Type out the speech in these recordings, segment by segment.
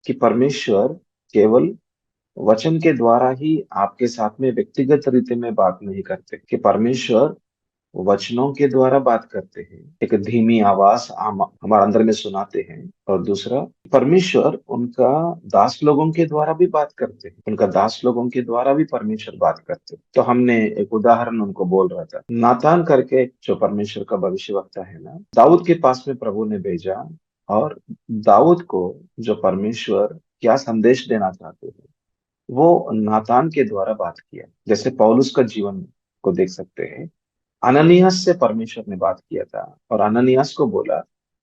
कि परमेश्वर केवल वचन के द्वारा ही आपके साथ में व्यक्तिगत रीति में बात नहीं करते, कि परमेश्वर वचनों के द्वारा बात करते हैं। एक धीमी आवाज हमारे अंदर में सुनाते हैं। और दूसरा, परमेश्वर उनका दास लोगों के द्वारा भी बात करते हैं, उनका दास लोगों के द्वारा भी परमेश्वर बात करते हैं। तो हमने एक उदाहरण उनको बोल रहा था, नातान करके जो परमेश्वर का भविष्यवक्ता है ना, दाऊद के पास में प्रभु ने भेजा। और दाऊद को जो परमेश्वर क्या संदेश देना चाहते हैं, वो नातान के द्वारा बात किया। जैसे पौलुस का जीवन को देख सकते हैं। अननियास से परमेश्वर ने बात किया था और अननियास को बोला,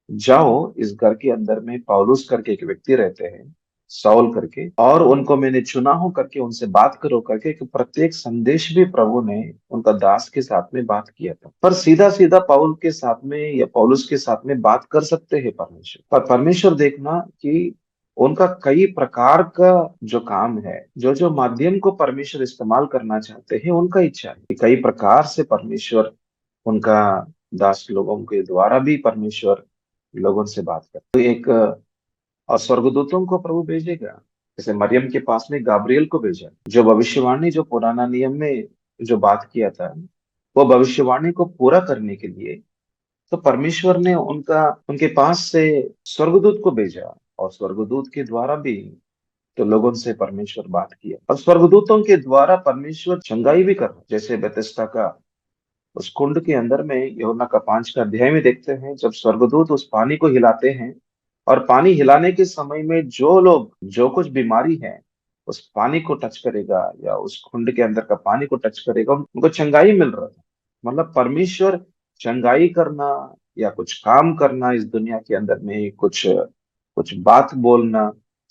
जाओ इस घर के अंदर में पौलुस करके एक व्यक्ति रहते हैं, साउल करके, और उनको मैंने चुना हूं करके उनसे बात करो करके। कि प्रत्येक संदेश भी प्रभु ने उनका दास के साथ में बात किया था। पर सीधा सीधा पौल के साथ में या पौलुस के साथ में बात कर सकते हैं परमेश्वर, पर परमेश्वर देखना कि उनका कई प्रकार का जो काम है, जो जो माध्यम को परमेश्वर इस्तेमाल करना चाहते हैं, उनका इच्छा है कि कई प्रकार से परमेश्वर उनका दास लोगों के द्वारा भी परमेश्वर लोगों से बात करे। तो एक और स्वर्गदूतों को प्रभु भेजेगा। जैसे मरियम के पास में गाब्रियल को भेजा, जो भविष्यवाणी जो पुराना नियम में जो बात किया था, वो भविष्यवाणी को पूरा करने के लिए तो परमेश्वर ने उनका उनके पास से स्वर्गदूत को भेजा। और स्वर्गदूत के द्वारा भी तो लोगों से परमेश्वर बात किया। और स्वर्गदूतों के द्वारा परमेश्वर चंगाई भी कर रहा है। जैसे बेथेस्दा का उस कुंड के अंदर में यूहन्ना का 5 का अध्याय में देखते हैं, जब स्वर्गदूत उस पानी को हिलाते हैं, और पानी हिलाने के समय में जो लोग जो कुछ बीमारी है उस पानी को टच करेगा या उस कुंड के अंदर का पानी को टच करेगा, उनको चंगाई मिल रहा था। मतलब परमेश्वर चंगाई करना या कुछ काम करना इस दुनिया के अंदर में, कुछ कुछ बात बोलना,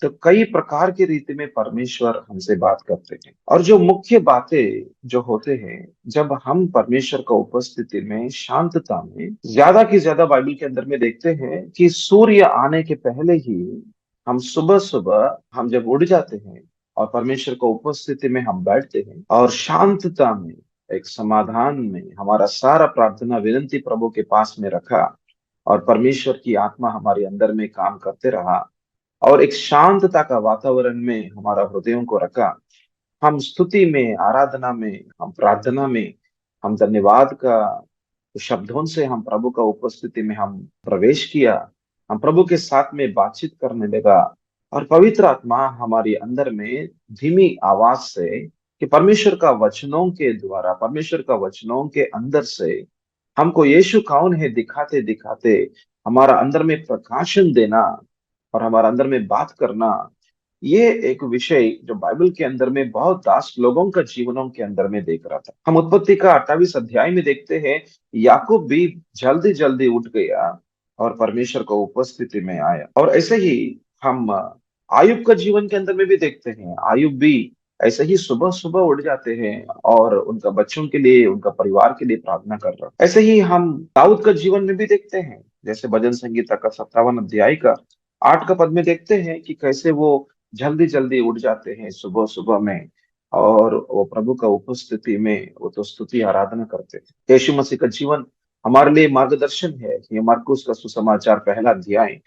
तो कई प्रकार की रीति में परमेश्वर हमसे बात करते हैं। और जो मुख्य बातें जो होते हैं, जब हम परमेश्वर का उपस्थिति में शांतता में ज्यादा की ज्यादा बाइबल के अंदर में देखते हैं कि सूर्य आने के पहले ही हम सुबह सुबह हम जब उठ जाते हैं और परमेश्वर को उपस्थिति में हम बैठते हैं और शांतता में एक समाधान में हमारा सारा प्रार्थना विनती प्रभु के पास में रखा, और परमेश्वर की आत्मा हमारे अंदर में काम करते रहा, और एक शांतता का वातावरण में हमारा हृदयों को रखा। हम स्तुति में, आराधना में, हम प्रार्थना में, हम धन्यवाद का शब्दों से हम प्रभु का उपस्थिति में हम प्रवेश किया। हम प्रभु के साथ में बातचीत करने लगा, और पवित्र आत्मा हमारे अंदर में धीमी आवाज से, कि परमेश्वर का वचनों के द्वारा, परमेश्वर का वचनों के अंदर से हमको यीशु कौन है दिखाते दिखाते हमारा अंदर में प्रकाशन देना और हमारा अंदर में बात करना। ये एक विषय जो बाइबल के अंदर में बहुत दास लोगों का जीवनों के अंदर में देख रहा था। हम उत्पत्ति का 28 अध्याय में देखते हैं, याकूब भी जल्दी जल्दी उठ गया और परमेश्वर को उपस्थिति में आया। और ऐसे ही हम आयुब का जीवन के अंदर में भी देखते हैं। आयुब भी ऐसे ही सुबह सुबह उठ जाते हैं और उनका बच्चों के लिए, उनका परिवार के लिए प्रार्थना कर रहा। ऐसे ही हम दाऊद का जीवन में भी देखते हैं। जैसे भजन संगीता का 57 अध्याय का 8 का पद में देखते हैं कि कैसे वो जल्दी जल्दी उठ जाते हैं सुबह सुबह में, और वो प्रभु का उपस्थिति में वो तो स्तुति आराधना करते हैं। यीशु मसीह का जीवन हमारे लिए मार्गदर्शन है। ये मार्कुस का सुसमाचार पहला अध्याय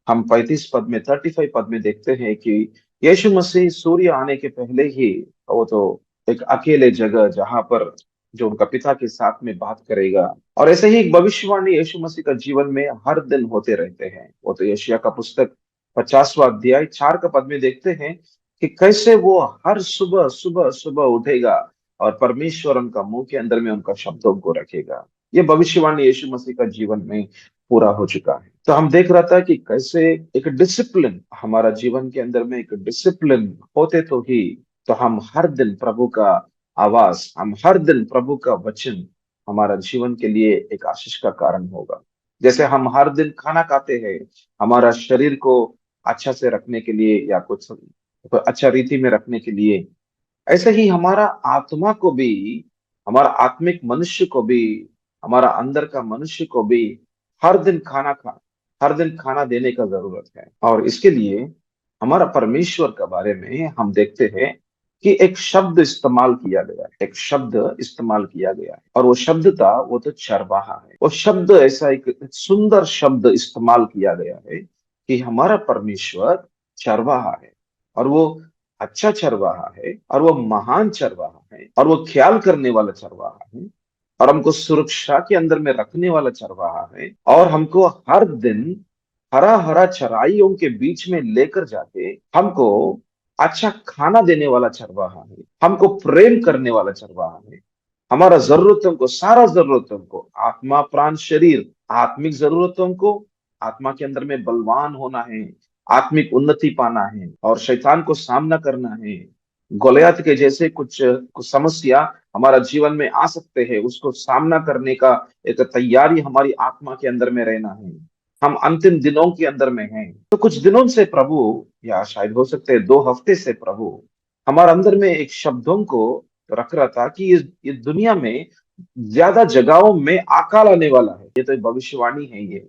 हम 35 पद में, 35 पद में देखते हैं कि यीशु मसीह सूर्य आने के पहले ही वो तो एक अकेले जगह जहां पर जो उनका पिता के साथ में बात करेगा। और ऐसे ही एक भविष्यवाणी यीशु मसीह का जीवन में हर दिन होते रहते हैं। वो तो यशायाह का पुस्तक 50वां अध्याय 4 का पद में देखते हैं कि कैसे वो हर सुबह सुबह सुबह उठेगा और परमेश्वर उनका मुंह के अंदर में उनका शब्दों को रखेगा। ये भविष्यवाणी यीशु मसीह का जीवन में पूरा हो चुका है। तो हम देख रहा था कि कैसे एक डिसिप्लिन हमारा जीवन के अंदर में, एक डिसिप्लिन होते तो ही तो हम हर दिन प्रभु का आवाज, हम हर दिन प्रभु का वचन हमारा जीवन के लिए एक आशीष का कारण होगा। जैसे हम हर दिन खाना खाते हैं हमारा शरीर को अच्छा से रखने के लिए या कुछ अच्छा रीति में रखने के लिए, ऐसे ही हमारा आत्मा को भी, हमारा आत्मिक मनुष्य को भी, हमारा अंदर का मनुष्य को भी हर दिन हर दिन खाना देने का जरूरत है। और इसके लिए हमारा परमेश्वर के बारे में हम देखते हैं कि एक शब्द इस्तेमाल किया गया है, एक शब्द इस्तेमाल किया गया है, और वो शब्द था, वो तो चरवाहा है। वो शब्द ऐसा एक सुंदर शब्द इस्तेमाल किया गया है कि हमारा परमेश्वर चरवाहा है, और वो अच्छा चरवाहा है, और वो महान चरवाहा है, और वो ख्याल करने वाला चरवाहा है, और हमको सुरक्षा के अंदर में रखने वाला चरवाहा है, और हमको हर दिन हरा हरा चराइयों के बीच में लेकर जाके हमको अच्छा खाना देने वाला चरवाहा है, हमको प्रेम करने वाला चरवाहा है। हमारा जरूरतों को, सारा जरूरतों को, आत्मा प्राण शरीर, आत्मिक जरूरतों को, आत्मा के अंदर में बलवान होना है, आत्मिक उन्नति पाना है, और शैतान को सामना करना है। गोलियत के जैसे कुछ समस्या हमारा जीवन में आ सकते हैं, उसको सामना करने का एक तैयारी हमारी आत्मा के अंदर में रहना है। हम अंतिम दिनों के अंदर में हैं, तो कुछ दिनों से प्रभु, या शायद हो सकते हैं 2 हफ्ते से प्रभु हमारे अंदर में एक शब्दों को रख रहा था कि ये दुनिया में ज्यादा जगहों में अकाल आने वाला है। ये तो एक भविष्यवाणी है। ये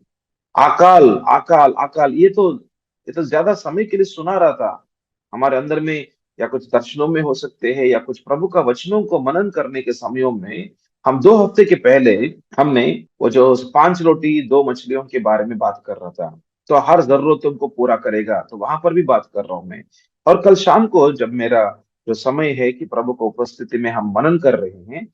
अकाल अकाल अकाल, ये तो ज्यादा समय के लिए सुना रहा था हमारे अंदर में, या कुछ दर्शनों में हो सकते हैं, या कुछ प्रभु का वचनों को मनन करने के समयों में। हम 2 हफ्ते के पहले हमने वो जो 5 रोटी 2 मछलियों के बारे में बात कर रहा था, तो हर जरूरतों को पूरा करेगा, तो वहां पर भी बात कर रहा हूं मैं। और कल शाम को जब मेरा जो समय है कि प्रभु को उपस्थिति में हम मनन कर रहे हैं,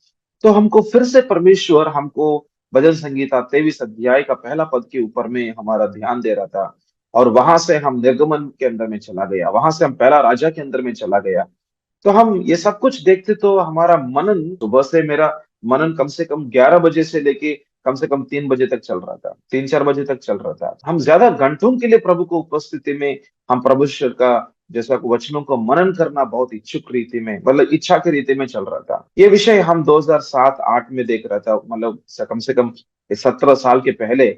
तो हमको फिर से परमेश्वर हमको भजन संगीता 23 अध्याय का पहला पद के ऊपर में हमारा ध्यान दे रहा था। और वहां से हम निर्गमन के अंदर में चला गया, वहां से हम पहला राजा के अंदर में चला गया। तो हम ये सब कुछ देखते, तो हमारा मनन, सुबह से मेरा मनन कम से कम 11 बजे से लेके कम से कम 3 बजे तक चल रहा था, 3-4 बजे तक चल रहा था। हम ज्यादा घंटों के लिए प्रभु को उपस्थिति में, हम प्रभु ईश्वर का जैसा कि वचनों को मनन करना बहुत इच्छुक रीति में, मतलब इच्छा की रीति में चल रहा था। ये विषय हम 2007-8 में देख रहा था, मतलब कम से कम 17 साल के पहले।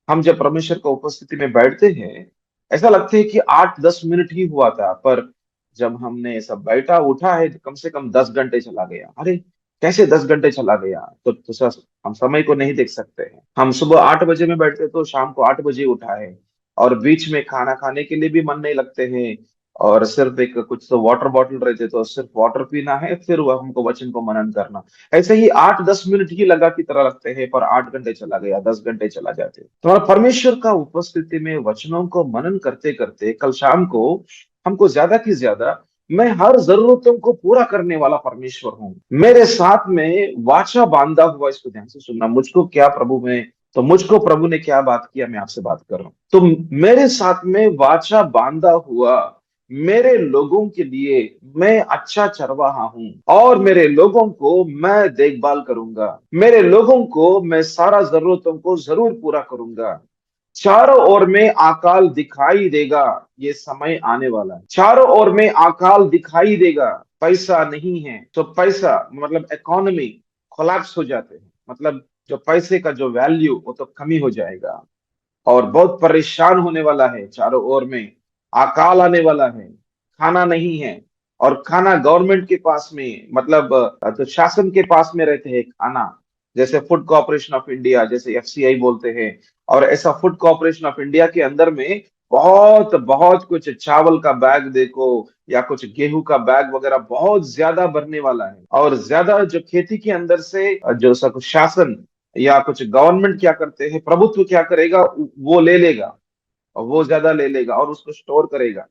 हम जब परमेश्वर का उपस्थिति में बैठते हैं, ऐसा लगता है कि 8-10 मिनट ही हुआ था, पर जब हमने सब बैठा उठा है तो कम से कम 10 घंटे चला गया। अरे, कैसे 10 घंटे चला गया? तो सर, हम समय को नहीं देख सकते हैं। हम सुबह 8 बजे में बैठते तो शाम को 8 बजे उठा है, और बीच में खाना खाने के लिए भी मन नहीं लगते हैं, और सिर्फ एक कुछ तो वाटर बॉटल रहते, तो सिर्फ वाटर पीना है, फिर वह हमको वचन को मनन करना। ऐसे ही 8-10 मिनट ही लगा की तरह लगते हैं, पर 8 घंटे चला गया, 10 घंटे चला जाते। तो परमेश्वर का उपस्थिति में वचनों को मनन करते करते कल शाम को हमको ज्यादा की ज्यादा, मैं हर जरूरतों को पूरा करने वाला परमेश्वर हूँ, मेरे साथ में वाचा बांधा हुआ। इसको ध्यान से सुनना, मुझको क्या प्रभु में, तो मुझको प्रभु ने क्या बात किया, मैं आपसे बात कर रहा हूँ। तो मेरे साथ में वाचा बांधा हुआ मेरे लोगों के लिए मैं अच्छा चरवाहा हूं, और मेरे लोगों को मैं देखभाल करूंगा, मेरे लोगों को मैं सारा जरूरतों को जरूर पूरा करूंगा। चारों ओर में अकाल दिखाई देगा, ये समय आने वाला है। चारों ओर में अकाल दिखाई देगा। पैसा नहीं है तो पैसा, मतलब इकोनॉमी कोलैप्स हो जाते हैं, मतलब जो पैसे का जो वैल्यू वो तो कमी हो जाएगा, और बहुत परेशान होने वाला है। चारों ओर में अकाल आने वाला है, खाना नहीं है, और खाना गवर्नमेंट के पास में, मतलब तो शासन के पास में रहते हैं खाना, जैसे फूड कॉर्पोरेशन ऑफ इंडिया, जैसे एफसीआई बोलते हैं। और ऐसा फूड कॉर्पोरेशन ऑफ इंडिया के अंदर में बहुत बहुत कुछ, चावल का बैग देखो, या कुछ गेहूं का बैग वगैरह बहुत ज्यादा भरने वाला है। और ज्यादा जो खेती के अंदर से जो सब शासन या कुछ गवर्नमेंट क्या करते हैं, प्रभुत्व क्या करेगा, वो ले लेगा, और वो ज्यादा ले लेगा और उसको स्टोर करेगा,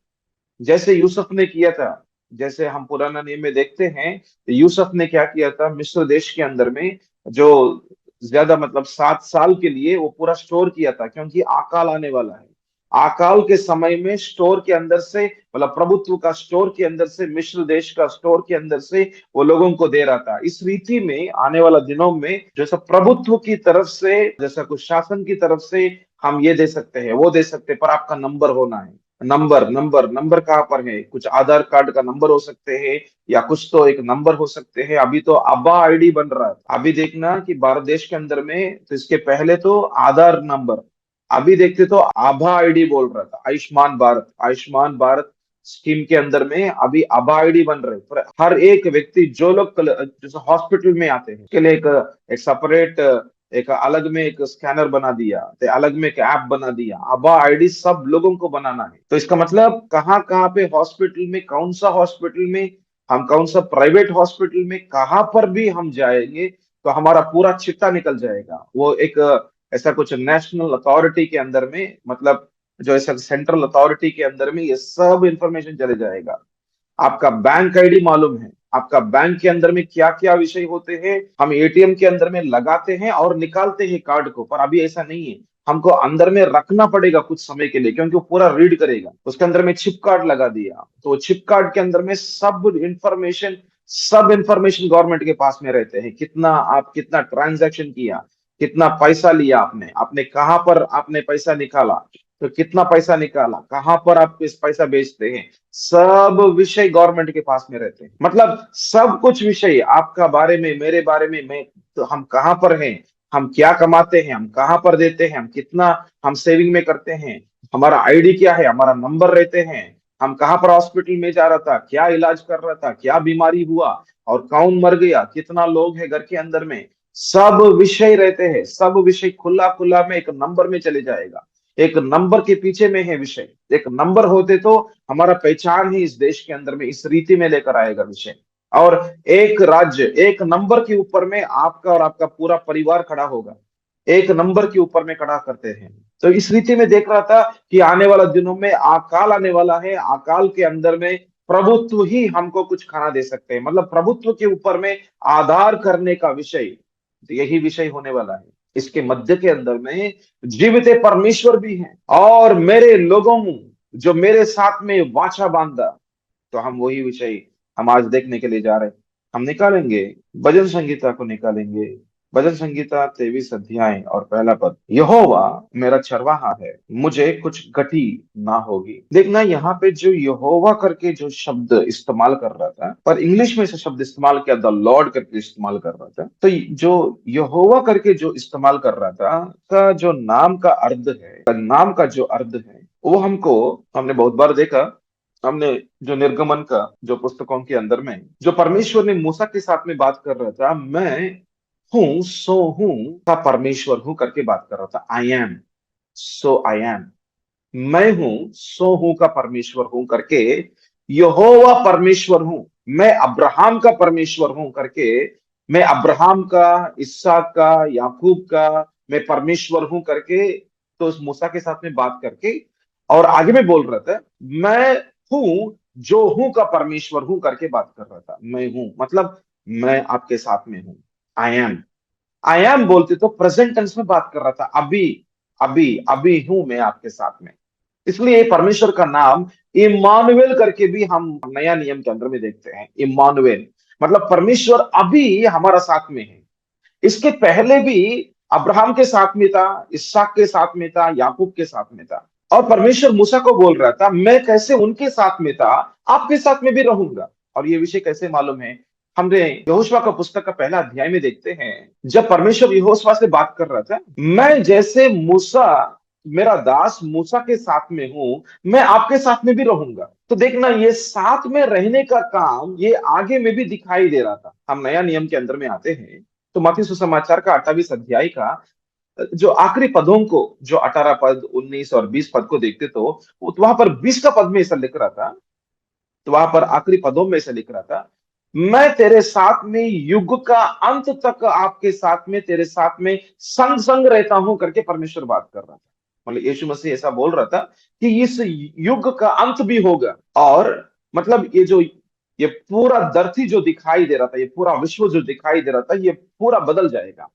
जैसे यूसुफ ने किया था। जैसे हम पुराना नियम में देखते हैं, तो यूसुफ ने क्या किया था मिस्र देश के अंदर में, जो ज्यादा मतलब 7 साल के लिए वो पूरा स्टोर किया था, क्योंकि अकाल आने वाला है। अकाल के समय में स्टोर के अंदर से, मतलब प्रभुत्व का स्टोर के अंदर से, मिस्र देश का स्टोर के अंदर से वो लोगों को दे रहा था। इस रीति में आने वाला दिनों में जैसा प्रभुत्व की तरफ से, जैसा कुछ शासन की तरफ से हम ये दे सकते हैं, वो दे सकते हैं, पर आपका नंबर होना है। नंबर नंबर नंबर कहाँ पर है? कुछ आधार कार्ड का नंबर हो सकते हैं, या कुछ तो एक नंबर हो सकते हैं। अभी तो आभा आईडी बन रहा है। अभी देखना कि भारत देश के अंदर में, तो इसके पहले तो आधार नंबर, अभी देखते तो आभा आईडी बोल रहा था। आयुष्मान भारत स्कीम के अंदर में अभी आभा आईडी बन रहे, पर हर एक व्यक्ति जो लोग जैसे हॉस्पिटल में आते हैं, उसके लिए एक सेपरेट, एक अलग में एक स्कैनर बना दिया, तो अलग में एक ऐप बना दिया। आभा आईडी सब लोगों को बनाना है। तो इसका मतलब कहाँ कहाँ पे हॉस्पिटल में, कौन सा हॉस्पिटल में, हम कौन सा प्राइवेट हॉस्पिटल में, कहाँ पर भी हम जाएंगे, तो हमारा पूरा चिट्ठा निकल जाएगा। वो एक ऐसा कुछ नेशनल अथॉरिटी के अंदर में, मतलब जो ऐसा सेंट्रल अथॉरिटी के अंदर में ये सब इंफॉर्मेशन चले जाएगा। आपका बैंक आईडी मालूम है, आपका बैंक के अंदर में क्या क्या विषय होते हैं, हम एटीएम के अंदर में लगाते हैं और निकालते हैं कार्ड को, पर अभी ऐसा नहीं है। हमको अंदर में रखना पड़ेगा कुछ समय के लिए, क्योंकि वो पूरा रीड करेगा। उसके अंदर में चिप कार्ड लगा दिया, तो चिप कार्ड के अंदर में सब इंफॉर्मेशन गवर्नमेंट के पास में रहते हैं। कितना ट्रांजैक्शन किया, कितना पैसा लिया आपने, आपने कहाँ पर आपने पैसा निकाला, तो कितना पैसा निकाला, कहाँ पर आप इस पैसा बेचते हैं, सब विषय गवर्नमेंट के पास में रहते हैं। मतलब सब कुछ विषय आपका बारे में, मेरे बारे में, मैं तो हम कहाँ पर हैं, हम क्या कमाते हैं, हम कहाँ पर देते हैं, हम कितना हम सेविंग में करते हैं, हमारा आईडी क्या है, हमारा नंबर रहते हैं, हम कहाँ पर हॉस्पिटल में जा रहा था, क्या इलाज कर रहा था, क्या बीमारी हुआ और कौन मर गया, कितना लोग है घर के अंदर में, सब विषय रहते हैं। सब विषय खुला खुला में एक नंबर में चले जाएगा। एक नंबर के पीछे में है विषय। एक नंबर होते तो हमारा पहचान ही इस देश के अंदर में इस रीति में लेकर आएगा विषय। और एक राज्य एक नंबर के ऊपर में आपका और आपका पूरा परिवार खड़ा होगा, एक नंबर के ऊपर में खड़ा करते हैं। तो इस रीति में देख रहा था कि आने वाला दिनों में अकाल आने वाला है। अकाल के अंदर में प्रभुत्व ही हमको कुछ खाना दे सकते हैं, मतलब प्रभुत्व के ऊपर में आधार करने का विषय, तो यही विषय होने वाला है। इसके मध्य के अंदर में जीवित परमेश्वर भी है और मेरे लोगों जो मेरे साथ में वाचा बांधा, तो हम वही विषय हम आज देखने के लिए जा रहे हैं। हम निकालेंगे भजन संगीता को निकालेंगे। भजन संगीता 23 अध्याय और पहला पद, यहोवा मेरा चरवाहा है, मुझे कुछ गति ना होगी। देखना यहाँ पे जो यहोवा करके जो शब्द इस्तेमाल कर रहा था, पर इंग्लिश में से शब्द इस्तेमाल किया द लॉर्ड करके इस्तेमाल कर रहा था। तो जो यहोवा करके जो इस्तेमाल कर रहा था का जो नाम का अर्थ है, नाम का जो अर्थ है वो हमने बहुत बार देखा। हमने जो निर्गमन का जो पुस्तकों के अंदर में जो परमेश्वर ने मूसा के साथ में बात कर रहा था, मैं हूं सो हूं का परमेश्वर हूं करके बात कर रहा था। I am so I am, मैं हूं सो हूं का परमेश्वर हूं करके, यहोवा परमेश्वर हूं, मैं अब्राहम का परमेश्वर हूं करके, मैं अब्राहम का, इसहाक का, याकूब का मैं परमेश्वर हूं करके, तो उस मूसा के साथ में बात करके और आगे में बोल रहा था मैं हूं जो हूं का परमेश्वर हूं करके बात कर रहा था। मैं हूं मतलब मैं आपके साथ में हूं। आई एम बोलते तो प्रेजेंट टेंस में बात कर रहा था। अभी अभी अभी हूं मैं आपके साथ में। इसलिए परमेश्वर का नाम इम्मानुएल करके भी हम नया नियम के अंदर में देखते हैं। इम्मानुएल मतलब परमेश्वर अभी हमारा साथ में है। इसके पहले भी अब्राहम के साथ में था, इसहाक के साथ में था, याकूब के साथ में था। और परमेश्वर मूसा को बोल रहा था मैं कैसे उनके साथ में था, आपके साथ में भी रहूंगा। और ये विषय कैसे मालूम है, हमने यहोशुआ का पुस्तक का पहला अध्याय में देखते हैं। जब परमेश्वर यहोशुआ से बात कर रहा था, मैं जैसे मूसा, मेरा दास मूसा के साथ में हूं, मैं आपके साथ में भी रहूंगा। तो देखना ये साथ में रहने का काम ये आगे में भी दिखाई दे रहा था। हम नया नियम के अंदर में आते हैं तो मत्ती सुसमाचार का 28 अध्याय का जो आखिरी पदों को, जो 18 पद, 19 और 20 पद को देखते तो वहां पर 20 का पद में ऐसा लिख रहा था, तो वहां पर आखिरी पदों में ऐसा लिख रहा था, मैं तेरे साथ में युग का अंत तक आपके साथ में, तेरे साथ में संग संग रहता हूं करके परमेश्वर बात कर रहा था। मतलब यीशु मसीह ऐसा बोल रहा था कि इस युग का अंत भी होगा। और मतलब ये पूरा धरती जो दिखाई दे रहा था, ये पूरा विश्व जो दिखाई दे रहा था, ये पूरा बदल जाएगा।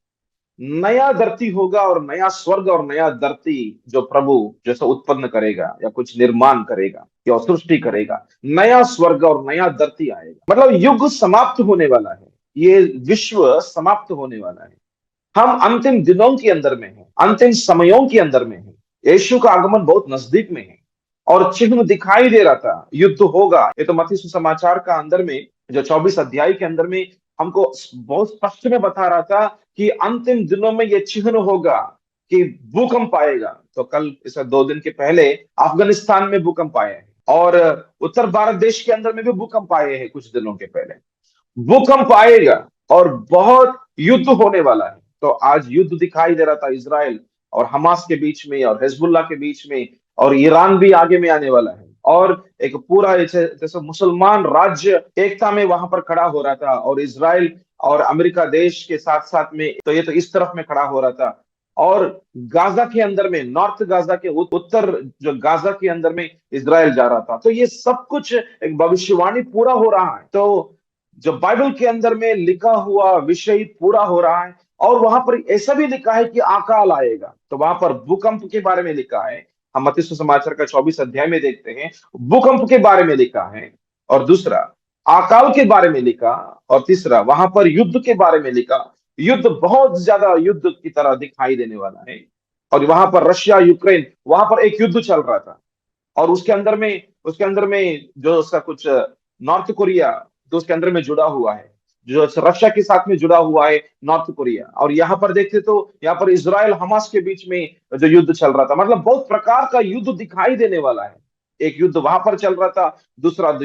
नया धरती होगा और नया स्वर्ग और नया धरती जो प्रभु जैसा उत्पन्न करेगा या कुछ निर्माण करेगा या सृष्टि करेगा, नया स्वर्ग और नया धरती आएगा। मतलब युग समाप्त होने वाला है, ये विश्व समाप्त होने वाला है। हम अंतिम दिनों के अंदर में हैं, अंतिम समयों के अंदर में हैं। यीशु का आगमन बहुत नजदीक में है और चिन्ह दिखाई दे रहा था, युद्ध होगा। ये तो मत्ती सुसमाचार का अंदर में जो 24 अध्याय के अंदर में हमको बहुत स्पष्ट में बता रहा था कि अंतिम दिनों में यह चिन्ह होगा कि भूकंप आएगा। तो कल इस 2 दिन के पहले अफगानिस्तान में भूकंप आए हैं और उत्तर भारत देश के अंदर में भी भूकंप आए हैं कुछ दिनों के पहले। भूकंप आएगा और बहुत युद्ध होने वाला है। तो आज युद्ध दिखाई दे रहा था इजराइल और हमास के बीच में और हिजबुल्लाह के बीच में, और ईरान भी आगे में आने वाला है। और एक पूरा जैसे मुसलमान राज्य एकता में वहां पर खड़ा हो रहा था और इजराइल और अमेरिका देश के साथ साथ में, तो ये तो इस तरफ में खड़ा हो रहा था। और गाजा के अंदर में, नॉर्थ गाजा के उत्तर जो गाजा के अंदर में इजराइल जा रहा था। तो ये सब कुछ एक भविष्यवाणी पूरा हो रहा है। तो जो बाइबल के अंदर में लिखा हुआ विषय पूरा हो रहा है। और वहां पर ऐसा भी लिखा है कि अकाल आएगा। तो वहां पर भूकंप के बारे में लिखा है। हम मत्ती सुसमाचार का 24 अध्याय में देखते हैं, भूकंप के बारे में लिखा है। और दूसरा, अकाल के बारे में लिखा। और तीसरा, वहां पर युद्ध के बारे में लिखा। युद्ध बहुत ज्यादा युद्ध की तरह दिखाई देने वाला है। और वहां पर रशिया यूक्रेन, वहां पर एक युद्ध चल रहा था। और उसके अंदर में जो उसका कुछ नॉर्थ कोरिया, जो उसके अंदर में जुड़ा हुआ है, जो रशिया के साथ में जुड़ा हुआ है नॉर्थ कोरिया। और यहाँ पर देखते तो यहाँ पर इसराइल हमास के बीच में जो युद्ध चल रहा था, मतलब बहुत प्रकार का युद्ध दिखाई देने वाला है। एक युद्ध वहां पर चल रहा था, दूसरा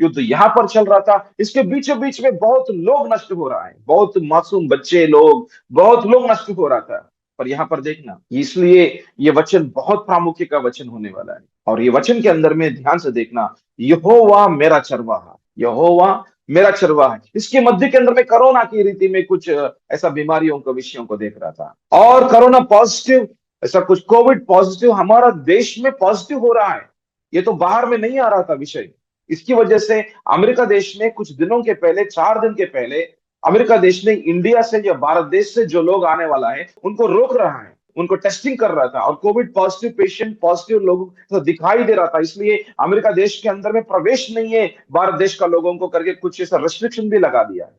युद्ध यहाँ पर चल रहा था। इसके बीचों बीच में बहुत लोग नष्ट हो रहा है, बहुत मासूम बच्चे लोग, बहुत लोग नष्ट हो रहा था। पर यहाँ पर देखना, इसलिए ये वचन बहुत प्रामुख्य का वचन होने वाला है। और ये वचन के अंदर में ध्यान से देखना, यहोवा मेरा चरवाहा, यहोवा मेरा चरवाहा है। इसके मध्य के अंदर में कोरोना की रीति में कुछ ऐसा बीमारियों को, विषयों को देख रहा था। और कोरोना पॉजिटिव, ऐसा कुछ कोविड पॉजिटिव हमारा देश में पॉजिटिव हो रहा है। ये तो बाहर में नहीं आ रहा था विषय। इसकी वजह से अमेरिका देश ने कुछ दिनों के पहले, 4 दिन के पहले, अमेरिका देश ने इंडिया से या भारत देश से जो लोग आने वाला है उनको रोक रहा है, उनको टेस्टिंग कर रहा था। और कोविड पॉजिटिव पेशेंट, पॉजिटिव लोगों तो दिखाई दे रहा था। इसलिए अमेरिका देश के अंदर में प्रवेश नहीं है भारत देश का लोगों को करके कुछ ऐसा रेस्ट्रिक्शन भी लगा दिया है,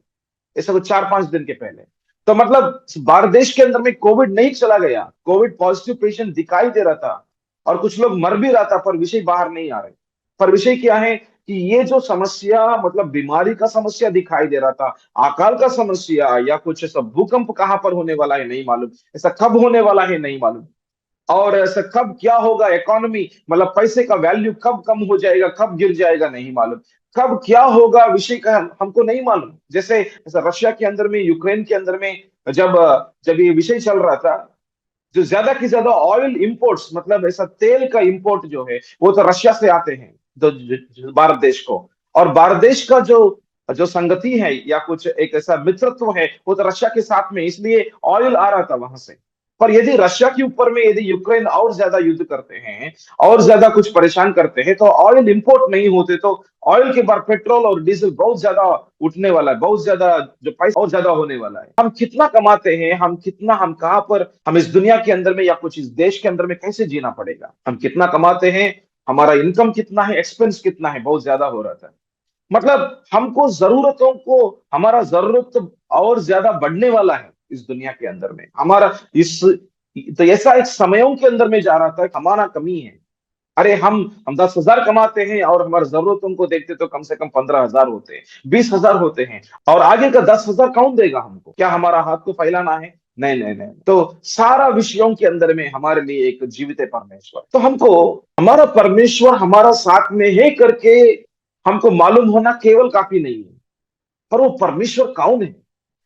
ऐसा कुछ 4-5 दिन के पहले। तो मतलब भारत देश के अंदर में कोविड नहीं चला गया, कोविड पॉजिटिव पेशेंट दिखाई दे रहा था और कुछ लोग मर भी रहा था, पर विषय बाहर नहीं आ रहे। पर विषय क्या है कि ये जो समस्या, मतलब बीमारी का समस्या दिखाई दे रहा था, अकाल का समस्या या कुछ ऐसा भूकंप कहां पर होने वाला है नहीं मालूम, ऐसा कब होने वाला है नहीं मालूम। और ऐसा कब क्या होगा, इकोनॉमी मतलब पैसे का वैल्यू कब कम हो जाएगा, कब गिर जाएगा नहीं मालूम। कब क्या होगा विषय का हमको नहीं मालूम। जैसे ऐसा रशिया के अंदर में, यूक्रेन के अंदर में, जब जब ये विषय चल रहा था, जो ज्यादा की ज्यादा ऑयल इंपोर्ट्स, मतलब ऐसा तेल का इंपोर्ट जो है वो तो रशिया से आते हैं, भारत देश को। और भारत देश का जो जो संगति है या कुछ एक ऐसा मित्रत्व है वो तो रशिया के साथ में, इसलिए ऑयल आ रहा था वहां से। पर यदि रशिया के ऊपर में यदि यूक्रेन और ज्यादा युद्ध करते हैं और ज्यादा कुछ परेशान करते हैं तो ऑयल इंपोर्ट नहीं होते, तो ऑयल के बाद पेट्रोल और डीजल बहुत ज्यादा उठने वाला है, बहुत ज्यादा जो पैसा और ज्यादा होने वाला है। हम कितना कमाते हैं, हम कितना, हम कहाँ पर, हम इस दुनिया के अंदर में या कुछ इस देश के अंदर में कैसे जीना पड़ेगा, हम कितना कमाते हैं, हमारा इनकम कितना है, एक्सपेंस कितना है, बहुत ज्यादा हो रहा था। मतलब हमको जरूरतों को, हमारा जरूरत और ज्यादा बढ़ने वाला है इस दुनिया के अंदर में हमारा। इस तो ऐसा एक समयों के अंदर में जा रहा था, हमारा कमी है। अरे हम 10,000 कमाते हैं और हमारी जरूरतों को देखते तो कम से कम 15,000 होते हैं, 20,000 होते हैं। और आगे का 10,000 कौन देगा हमको? क्या हमारा हाथ को फैलाना है? नहीं नहीं नहीं। तो सारा विषयों के अंदर में हमारे लिए एक जीवित है परमेश्वर। तो हमको हमारा परमेश्वर हमारा साथ में है करके हमको मालूम होना केवल काफी नहीं है, पर वो परमेश्वर कौन है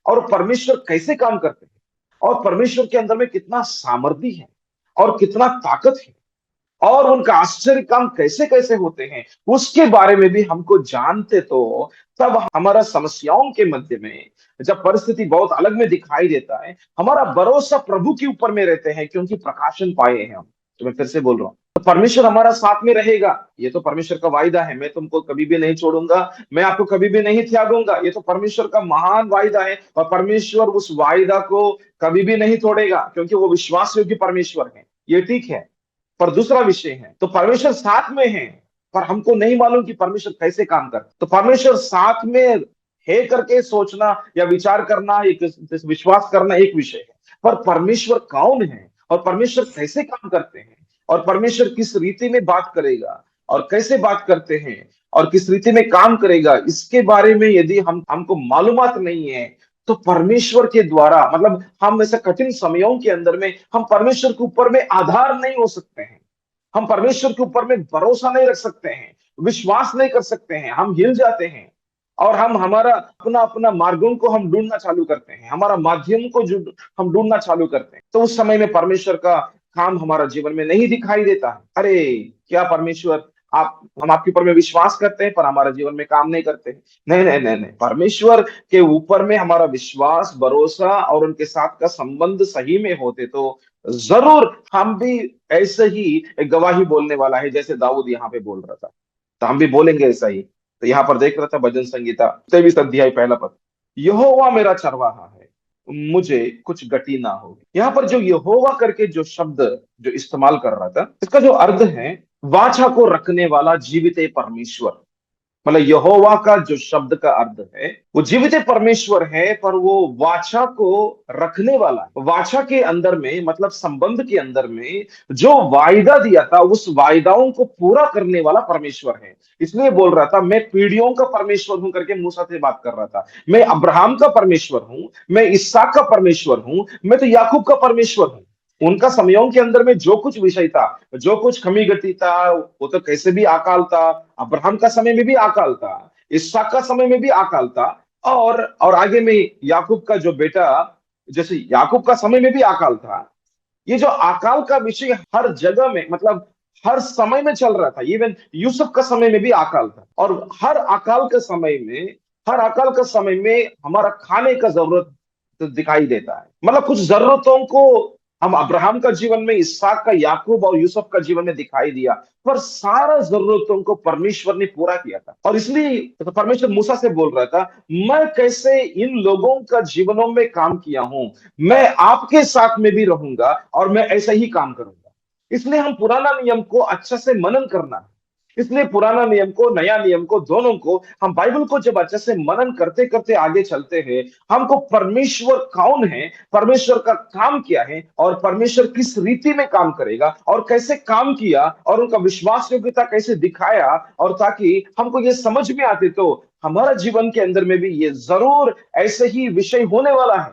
और परमेश्वर कैसे काम करते हैं और परमेश्वर के अंदर में कितना सामर्थ्य है और कितना ताकत है और उनका आश्चर्य काम कैसे कैसे होते हैं, उसके बारे में भी हमको जानते तो तब हमारा समस्याओं के मध्य में जब परिस्थिति बहुत अलग में दिखाई देता है, हमारा भरोसा प्रभु के ऊपर में रहते हैं क्योंकि प्रकाशन पाए हैं हम। तो मैं फिर से बोल रहा हूँ, तो परमेश्वर हमारा साथ में रहेगा, ये तो परमेश्वर का वायदा है। मैं तुमको कभी भी नहीं छोड़ूंगा, मैं आपको कभी भी नहीं त्यागूंगा, ये तो परमेश्वर का महान वायदा है। और परमेश्वर उस वायदा को कभी भी नहीं तोड़ेगा क्योंकि वो विश्वास योग्य परमेश्वर है, ये ठीक है। पर दूसरा विषय है, तो परमेश्वर साथ में है पर हमको नहीं मालूम कि परमेश्वर कैसे काम करता। तो परमेश्वर साथ में है करके सोचना या विचार करना, एक विश्वास करना एक विषय है, पर परमेश्वर कौन है और परमेश्वर कैसे काम करते हैं और परमेश्वर किस रीति में बात करेगा और कैसे बात करते हैं और किस रीति में काम करेगा, इसके बारे में यदि हमको मालूमात नहीं है तो परमेश्वर के द्वारा, मतलब हम ऐसे कठिन समयों के अंदर में हम परमेश्वर के ऊपर में आधार नहीं हो सकते हैं, हम परमेश्वर के ऊपर में भरोसा नहीं रख सकते हैं, विश्वास नहीं कर सकते हैं, हम हिल जाते हैं। और हम हमारा अपना अपना मार्गों को हम ढूंढना चालू करते हैं, हमारा माध्यम को जो हम ढूंढना चालू करते हैं, तो उस समय में परमेश्वर का काम हमारा जीवन में नहीं दिखाई देता है। अरे क्या परमेश्वर आप हम आपके ऊपर में विश्वास करते हैं पर हमारे जीवन में काम नहीं करते हैं। नहीं नहीं नहीं नहीं, परमेश्वर के ऊपर में हमारा विश्वास, भरोसा और उनके साथ का संबंध सही में होते तो जरूर हम भी ऐसे ही एक गवाही बोलने वाला है जैसे दाऊद यहाँ पे बोल रहा था, तो हम भी बोलेंगे ऐसा ही। तो यहाँ पर देख रहा था भजन संगीता 23 अध्याय पहला पद, यहोवा मेरा चरवाहा है, मुझे कुछ गति ना होगी। यहाँ पर जो यहोवा करके जो शब्द जो इस्तेमाल कर रहा था, इसका जो अर्थ है, वाचा को रखने वाला जीवित परमेश्वर। मतलब यहोवा का जो शब्द का अर्थ है वो जीवित परमेश्वर है, पर वो वाचा को रखने वाला है। वाचा के अंदर में मतलब संबंध के अंदर में जो वायदा दिया था उस वायदाओं को पूरा करने वाला परमेश्वर है। इसलिए बोल रहा था मैं पीढ़ियों का परमेश्वर हूं करके मूसा से बात कर रहा था। मैं अब्राहम का परमेश्वर हूं, मैं इसहाक का परमेश्वर हूं, मैं तो याकूब का परमेश्वर हूं। उनका समयों के अंदर में जो कुछ विषय था, जो कुछ कमी गति था, वो तो कैसे भी अकाल था। अब्राहम का समय में भी अकाल था, इसहाक का समय में भी अकाल था, और आगे में याकूब का जो बेटा, जैसे याकूब का समय में भी अकाल था। ये जो अकाल का विषय हर जगह में मतलब हर समय में चल रहा था। इवन यूसुफ का समय में भी अकाल था, और हर अकाल का समय में हमारा खाने का जरूरत तो दिखाई देता है। मतलब कुछ जरूरतों को हम अब्राहम का जीवन में, इसहाक का, याकूब और यूसुफ का जीवन में दिखाई दिया, पर सारा जरूरतों को परमेश्वर ने पूरा किया था। और इसलिए तो परमेश्वर मूसा से बोल रहा था, मैं कैसे इन लोगों का जीवनों में काम किया हूं, मैं आपके साथ में भी रहूंगा और मैं ऐसा ही काम करूंगा। इसलिए हम पुराना नियम को अच्छा से मनन करना है। इसलिए पुराना नियम को, नया नियम को, दोनों को हम बाइबल को जब अच्छे से मनन करते करते आगे चलते हैं, हमको परमेश्वर कौन है, परमेश्वर का काम क्या है, और परमेश्वर किस रीति में काम करेगा और कैसे काम किया और उनका विश्वास योग्यता कैसे दिखाया, और ताकि हमको ये समझ में आते तो हमारा जीवन के अंदर में भी ये जरूर ऐसे ही विषय होने वाला है।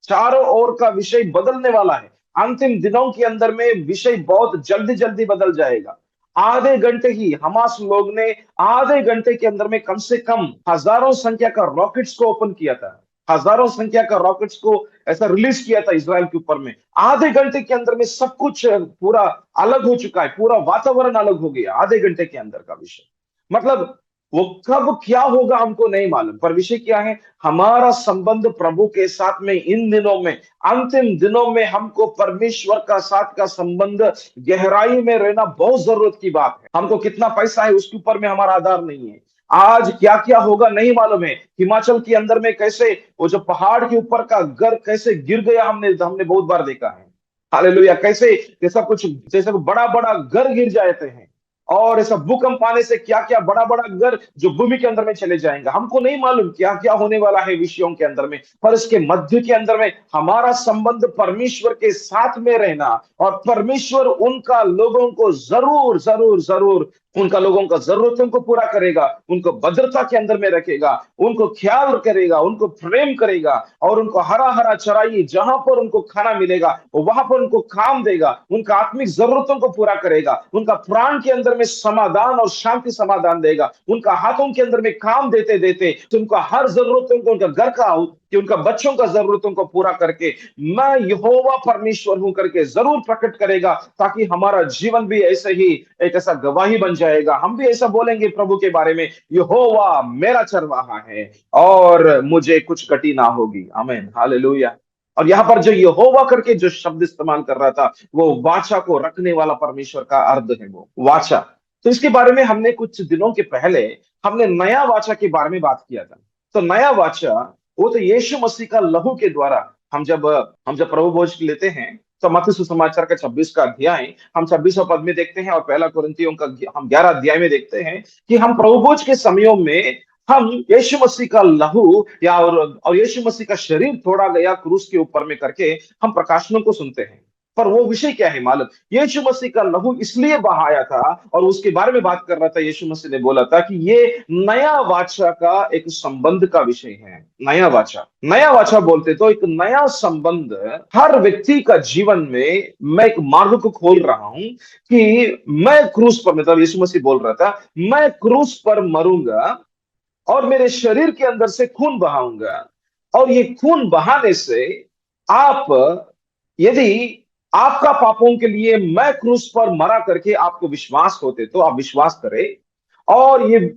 चारों ओर का विषय बदलने वाला है। अंतिम दिनों के अंदर में विषय बहुत जल्दी जल्दी बदल जाएगा। आधे घंटे ही हमास लोग ने आधे घंटे के अंदर में कम से कम हजारों संख्या का रॉकेट्स को ओपन किया था। हजारों संख्या का रॉकेट्स को ऐसा रिलीज किया था इसराइल के ऊपर में। आधे घंटे के अंदर में सब कुछ पूरा अलग हो चुका है, पूरा वातावरण अलग हो गया आधे घंटे के अंदर का विषय। मतलब वो कब क्या होगा हमको नहीं मालूम, पर विषय क्या है, हमारा संबंध प्रभु के साथ में इन दिनों में, अंतिम दिनों में हमको परमेश्वर का साथ का संबंध गहराई में रहना बहुत जरूरत की बात है। हमको कितना पैसा है उसके ऊपर में हमारा आधार नहीं है। आज क्या क्या होगा नहीं मालूम है। हिमाचल के अंदर में कैसे वो जो पहाड़ के ऊपर का घर कैसे गिर गया, हमने हमने बहुत बार देखा है। हालेलुया। कैसे जैसा कुछ जैसे बड़ा बड़ा घर गिर जाते हैं, और ऐसा भूकंप आने से क्या क्या बड़ा बड़ा घर जो भूमि के अंदर में चले जाएंगे। हमको नहीं मालूम क्या क्या होने वाला है विषयों के अंदर में, पर इसके मध्य के अंदर में हमारा संबंध परमेश्वर के साथ में रहना, और परमेश्वर उनका लोगों को जरूर जरूर जरूर उनका लोगों का जरूरतों को पूरा करेगा, उनको भद्रता के अंदर में रखेगा, उनको ख्याल करेगा, उनको प्रेम करेगा, और उनको हरा हरा चराई जहां पर उनको खाना मिलेगा वहां पर उनको काम देगा, उनका आत्मिक जरूरतों को पूरा करेगा, उनका प्राण के अंदर में समाधान और शांति समाधान देगा, उनका हाथों के अंदर में काम देते देते तो उनका हर जरूरतों को, उनका घर का कि उनका बच्चों का जरूरतों को पूरा करके मैं यहोवा परमेश्वर हूं करके जरूर प्रकट करेगा, ताकि हमारा जीवन भी ऐसे ही एक ऐसा गवाही बन जाएगा। हम भी ऐसा बोलेंगे प्रभु के बारे में, यहोवा मेरा चरवाहा है और मुझे कुछ कटी ना होगी। आमीन, हालेलुया। और यहाँ पर जो यहोवा करके जो शब्द इस्तेमाल कर रहा था, वो वाचा को रखने वाला परमेश्वर का अर्थ है, वो वाचा। तो इसके बारे में हमने कुछ दिनों के पहले हमने नया वाचा के बारे में बात किया था। तो नया वाचा वो तो यीशु मसीह का लहू के द्वारा हम जब प्रभु भोज लेते हैं, तो मत्ती सुसमाचार का 26 का अध्याय हम 26वां पद में देखते हैं, और पहला कुरिन्थियों का हम 11 अध्याय में देखते हैं कि हम प्रभु भोज के समयों में हम यीशु मसीह का लहू या और यीशु मसीह का शरीर तोड़ा गया क्रूस के ऊपर में करके हम प्रकाशनों को सुनते हैं। पर वो विषय क्या है मालूम, यीशु मसीह का लहू इसलिए बहाया था, और उसके बारे में बात कर रहा था। यीशु मसीह ने बोला था कि ये नया वाचा का एक संबंध का विषय है। नया वाचा बोलते तो एक नया संबंध हर व्यक्ति का जीवन में। मैं एक मार्ग को खोल रहा हूं कि मैं क्रूस पर, मतलब यीशु मसीह बोल रहा था, मैं क्रूस पर मरूंगा और मेरे शरीर के अंदर से खून बहाऊंगा, और ये खून बहाने से आप यदि आपका पापों के लिए मैं क्रूस पर मरा करके आपको विश्वास होते तो आप विश्वास करें। और ये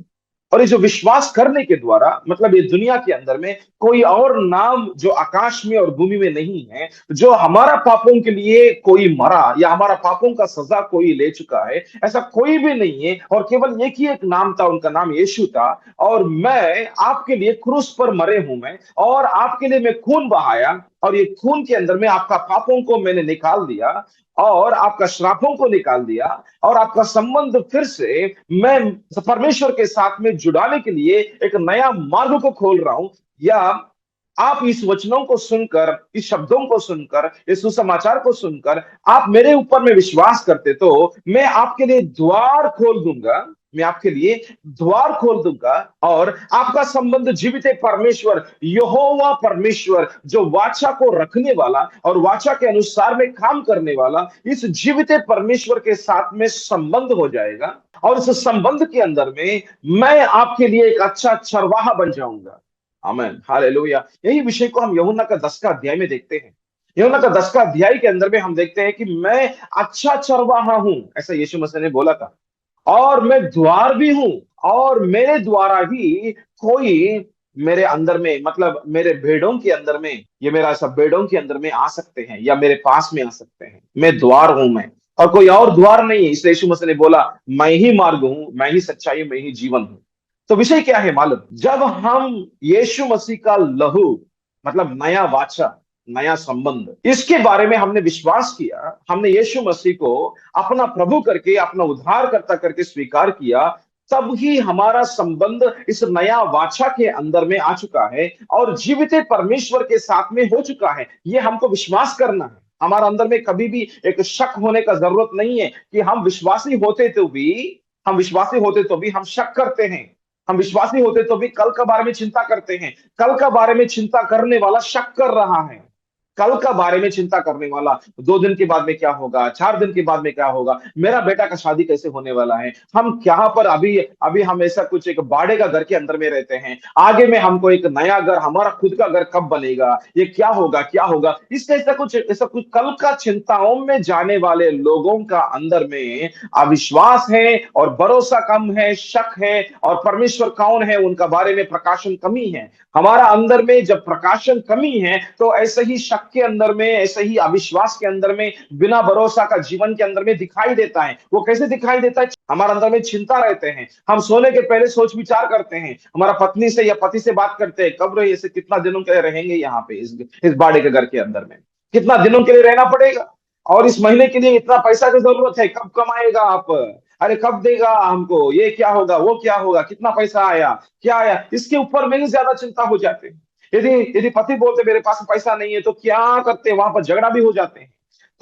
और ये जो विश्वास करने के द्वारा, मतलब ये दुनिया के अंदर में कोई और नाम जो आकाश में और भूमि में नहीं है, जो हमारा पापों के लिए कोई मरा या हमारा पापों का सजा कोई ले चुका है, ऐसा कोई भी नहीं है। और केवल एक ही एक नाम था, उनका नाम यीशु था। और मैं आपके लिए क्रूस पर मरे हूं मैं, और आपके लिए मैं खून बहाया, और ये खून के अंदर में आपका पापों को मैंने निकाल दिया, और आपका श्रापों को निकाल दिया, और आपका संबंध फिर से मैं परमेश्वर के साथ में जुड़ाने के लिए एक नया मार्ग को खोल रहा हूं। या आप इस वचनों को सुनकर, इस शब्दों को सुनकर, इस सुसमाचार को सुनकर आप मेरे ऊपर में विश्वास करते तो मैं आपके लिए द्वार खोल दूंगा। मैं आपके लिए द्वार खोल दूंगा, और आपका संबंध जीवित परमेश्वर यहोवा परमेश्वर, जो वाचा को रखने वाला और वाचा के अनुसार में काम करने वाला, इस जीवित परमेश्वर के साथ में संबंध हो जाएगा। और इस संबंध के अंदर में मैं आपके लिए एक अच्छा चरवाहा बन जाऊंगा। आमेन, हालेलुया। यही विषय को हम यूहन्ना का 10 अध्याय में देखते हैं। यूहन्ना का 10 अध्याय के अंदर में हम देखते हैं कि मैं अच्छा चरवाहा हूं, ऐसा यीशु मसीह ने बोला था। और मैं द्वार भी हूं, और मेरे द्वारा ही कोई मेरे अंदर में, मतलब मेरे भेड़ों के अंदर में, ये मेरा सब भेड़ों के अंदर में आ सकते हैं या मेरे पास में आ सकते हैं। मैं द्वार हूं मैं, और कोई और द्वार नहीं है। इसलिए यीशु मसीह ने बोला, मैं ही मार्ग हूं, मैं ही सच्चाई, मैं ही जीवन हूं। तो विषय क्या है मालूम? जब हम यीशु मसीह का लहू, मतलब नया वाचा, नया संबंध, इसके बारे में हमने विश्वास किया, हमने यीशु मसीह को अपना प्रभु करके, अपना उद्धारकर्ता करके स्वीकार किया, तब ही हमारा संबंध इस नया वाचा के अंदर में आ चुका है और जीवित परमेश्वर के साथ में हो चुका है। ये हमको विश्वास करना है। हमारा अंदर में कभी भी एक शक होने का जरूरत नहीं है कि हम विश्वासी होते तो भी हम शक करते हैं। हम विश्वासी होते तो भी कल के बारे में चिंता करते हैं। कल के बारे में चिंता करने वाला शक कर रहा है। कल का बारे में चिंता करने वाला, 2 दिन के बाद में क्या होगा, 4 दिन के बाद में क्या होगा, मेरा बेटा का शादी कैसे होने वाला है, हम क्या पर अभी अभी हम ऐसा कुछ एक बाड़े का घर के अंदर में रहते हैं, आगे में हमको एक नया घर, हमारा खुद का घर कब बनेगा, ये क्या होगा क्या होगा, इसका ऐसा कुछ कल का चिंताओं में जाने वाले लोगों का अंदर में अविश्वास है और भरोसा कम है, शक है, और परमेश्वर कौन है उनका बारे में प्रकाशन कमी है। हमारा अंदर में जब प्रकाशन कमी है, तो ऐसे ही शक के अंदर में, ऐसे ही अविश्वास के अंदर में, बिना भरोसा का जीवन के अंदर में दिखाई देता है। वो कैसे दिखाई देता है? हमारे अंदर में चिंता रहते हैं, हम सोने के पहले सोच विचार करते हैं, हमारा पत्नी से या पति से बात करते हैं, कब रहे, कितना दिनों के लिए रहेंगे यहाँ पे, इस बाड़े के घर के अंदर में कितना दिनों के लिए रहना पड़ेगा, और इस महीने के लिए इतना पैसा की जरूरत है, कब कमाएगा आप, अरे कब देगा हमको, ये क्या होगा, वो क्या होगा, कितना पैसा आया, क्या आया, इसके ऊपर में ही ज्यादा चिंता हो जाते हैं। यदि यदि पति बोलते मेरे पास पैसा नहीं है, तो क्या करते हैं, वहां पर झगड़ा भी हो जाते हैं।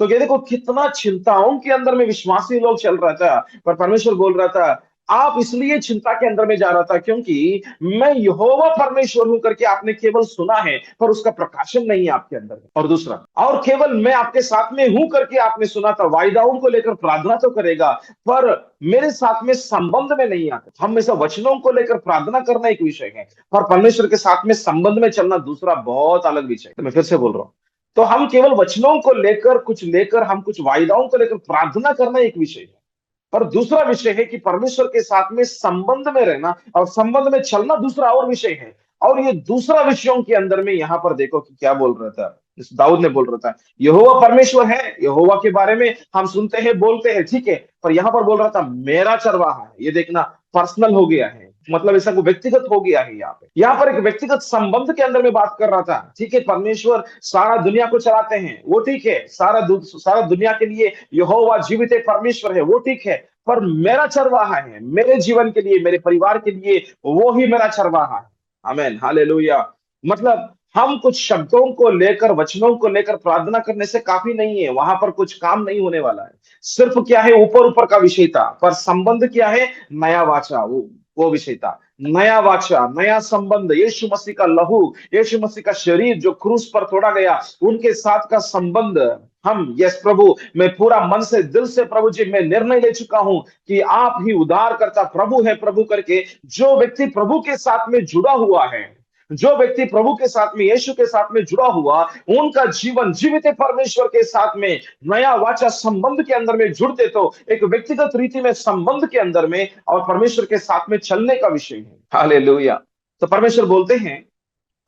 तो ये देखो कितना चिंताओं के अंदर में विश्वासी लोग चल रहा था। पर परमेश्वर बोल रहा था, आप इसलिए चिंता के अंदर में जा रहा था क्योंकि मैं यहोवा परमेश्वर हूं करके आपने केवल सुना है, पर उसका प्रकाशन नहीं है आपके अंदर में। और दूसरा, और केवल मैं आपके साथ में हूं करके आपने सुना था, वायदाओं को लेकर प्रार्थना तो करेगा, पर मेरे साथ में संबंध में नहीं आता। हम ऐसा वचनों को लेकर प्रार्थना करना एक विषय है, पर परमेश्वर के साथ में संबंध में चलना दूसरा बहुत अलग विषय। तो मैं फिर से बोल रहा हूं, तो हम केवल वचनों को लेकर हम कुछ वायदाओं को लेकर प्रार्थना करना एक विषय है, पर दूसरा विषय है कि परमेश्वर के साथ में संबंध में रहना और संबंध में चलना दूसरा और विषय है। और ये दूसरा विषयों के अंदर में यहां पर देखो कि क्या बोल रहा था, इस दाऊद ने बोल रहा था, यहोवा परमेश्वर है, यहोवा के बारे में हम सुनते हैं, बोलते हैं, ठीक है, पर यहां पर बोल रहा था मेरा चरवाहा है। ये देखना पर्सनल हो गया है, मतलब ऐसा को व्यक्तिगत हो गया है। यहाँ पर एक व्यक्तिगत संबंध के अंदर में बात कर रहा था। ठीक है, परमेश्वर सारा दुनिया को चलाते हैं, वो ठीक है, सारा दुनिया के लिए यहोवा जीवित परमेश्वर है, वो ठीक है, पर मेरा चरवाहा है, मेरे जीवन के लिए, मेरे परिवार के लिए वो ही मेरा चरवाहा है। आमेन, हालेलुया। मतलब हम कुछ शब्दों को लेकर, वचनों को लेकर प्रार्थना करने से काफी नहीं है, वहां पर कुछ काम नहीं होने वाला है। सिर्फ क्या है, ऊपर ऊपर का विषय था, पर संबंध क्या है, नया वाचा, वो विषय था। नया वाचा, नया संबंध, यीशु मसीह का लहू, यीशु मसीह का शरीर जो क्रूस पर तोड़ा गया, उनके साथ का संबंध। हम, यस प्रभु, मैं पूरा मन से, दिल से प्रभु जी मैं निर्णय ले चुका हूं कि आप ही उद्धार करता प्रभु है, प्रभु करके जो व्यक्ति प्रभु के साथ में जुड़ा हुआ है, जो व्यक्ति प्रभु के साथ में, यीशु के साथ में जुड़ा हुआ, उनका जीवन जीवित परमेश्वर के साथ में नया वाचा संबंध के अंदर में जुड़ते, तो एक व्यक्तिगत रीति में संबंध के अंदर में और परमेश्वर के साथ में चलने का विषय है। हालेलुया। तो परमेश्वर बोलते हैं,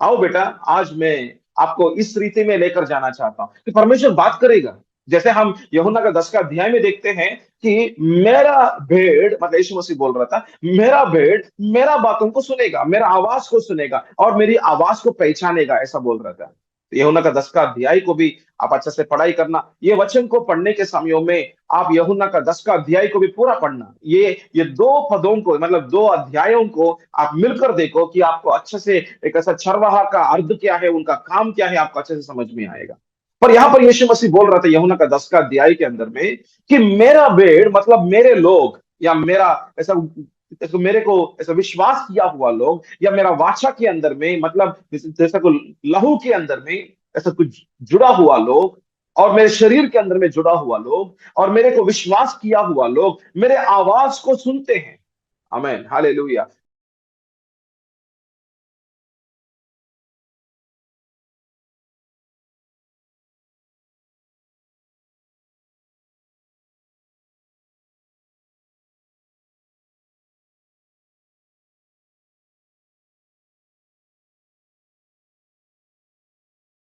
आओ बेटा, आज मैं आपको इस रीति में लेकर जाना चाहता हूं कि परमेश्वर बात करेगा। जैसे हम यूहन्ना का 10 का अध्याय में देखते हैं कि मेरा भेड़, मतलब यीशु मसीह बोल रहा था, मेरा भेड़ मेरा बातों को सुनेगा, मेरा आवाज को सुनेगा और मेरी आवाज को पहचानेगा, ऐसा बोल रहा था। यूहन्ना का 10 का अध्याय को भी आप अच्छे से पढ़ाई करना। ये वचन को पढ़ने के समयों में आप यूहन्ना का 10 का अध्याय को भी पूरा पढ़ना। ये दो पदों को, मतलब दो अध्यायों को आप मिलकर देखो कि आपको अच्छे से एक ऐसा चरवाहा का अर्थ क्या है, उनका काम क्या है, आपको अच्छे से समझ में आएगा। पर यहां पर यीशु मसीह बोल रहा था यूहन्ना का 10 का अध्याय के अंदर में कि मेरा भेड़, मतलब मेरे लोग, या मेरा ऐसा मेरे को ऐसा विश्वास किया हुआ लोग, या मेरा वाचा के अंदर में, मतलब जैसा को लहू के अंदर में ऐसा कुछ जुड़ा हुआ लोग, और मेरे शरीर के अंदर में जुड़ा हुआ लोग, और मेरे को विश्वास किया हुआ लोग मेरे आवाज को सुनते हैं। आमेन, हालेलुया।